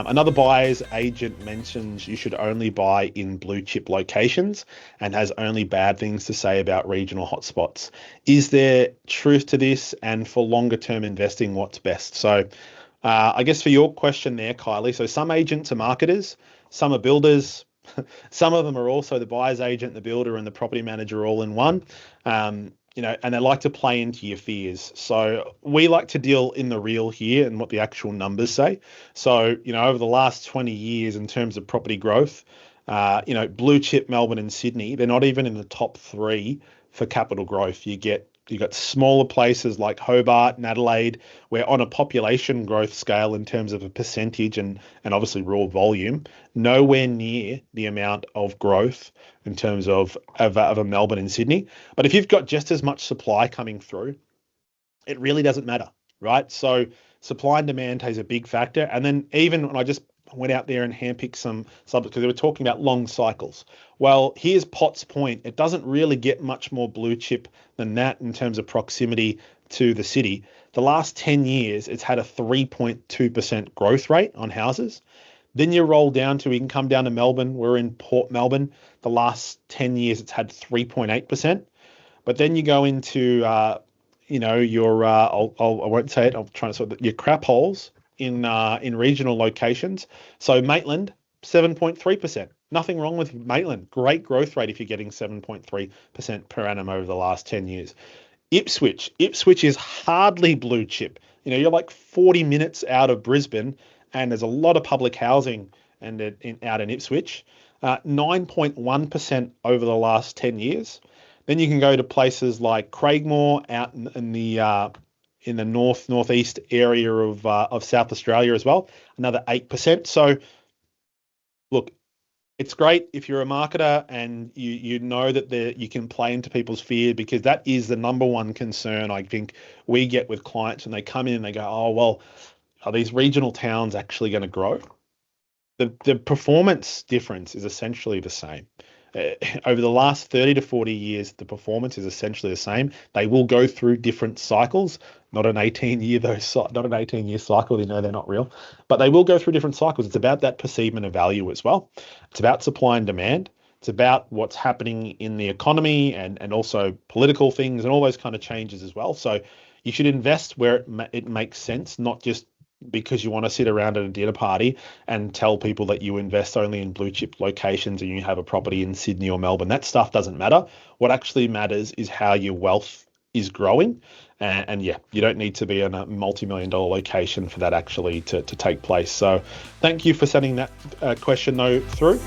Another buyer's agent mentions you should only buy in blue chip locations and has only bad things to say about regional hotspots. Is there truth to this? And for longer term investing, what's best? So I guess for your question there, Kylie, so some agents are marketers, some are builders, some of them are also the buyer's agent, the builder, and the property manager all in one. And they like to play into your fears. So we like to deal in the real here and what the actual numbers say. So, over the last 20 years in terms of property growth, blue chip Melbourne and Sydney, they're not even in the top three for capital growth. You got smaller places like Hobart and Adelaide, where on a population growth scale in terms of a percentage and obviously raw volume, nowhere near the amount of growth in terms of a Melbourne and Sydney. But if you've got just as much supply coming through, it really doesn't matter, right? So supply and demand has a big factor. And then even when I just went out there and handpicked some subjects because they were talking about long cycles. Well, here's Potts Point. It doesn't really get much more blue chip than that in terms of proximity to the city. The last 10 years, it's had a 3.2% growth rate on houses. Then you roll down to, you can come down to Melbourne. We're in Port Melbourne. The last 10 years, it's had 3.8%. But then you go into, your, I won't say it, I'm trying to sort of, your crap holes in regional locations. So Maitland, 7.3%. Nothing wrong with Maitland. Great growth rate if you're getting 7.3% per annum over the last 10 years. Ipswich is hardly blue chip. You're like 40 minutes out of Brisbane, and there's a lot of public housing out in Ipswich. 9.1% over the last 10 years. Then you can go to places like Craigmore out in the northeast area of South Australia as well, another 8%. So, look, it's great if you're a marketer and you know that you can play into people's fear, because that is the number one concern I think we get with clients when they come in and they go, oh, well, are these regional towns actually going to grow? The performance difference is essentially the same. Over the last 30 to 40 years, the performance is essentially the same. They will go through different cycles, not an 18-year cycle. They're not real, but they will go through different cycles. It's about that perceivement of value as well. It's about supply and demand. It's about what's happening in the economy and also political things and all those kind of changes as well. So you should invest where it makes sense, not just because you want to sit around at a dinner party and tell people that you invest only in blue chip locations and you have a property in Sydney or Melbourne. That stuff doesn't matter. What actually matters is how your wealth is growing. And you don't need to be in a multi-million-dollar location for that actually to take place. So thank you for sending that question though through.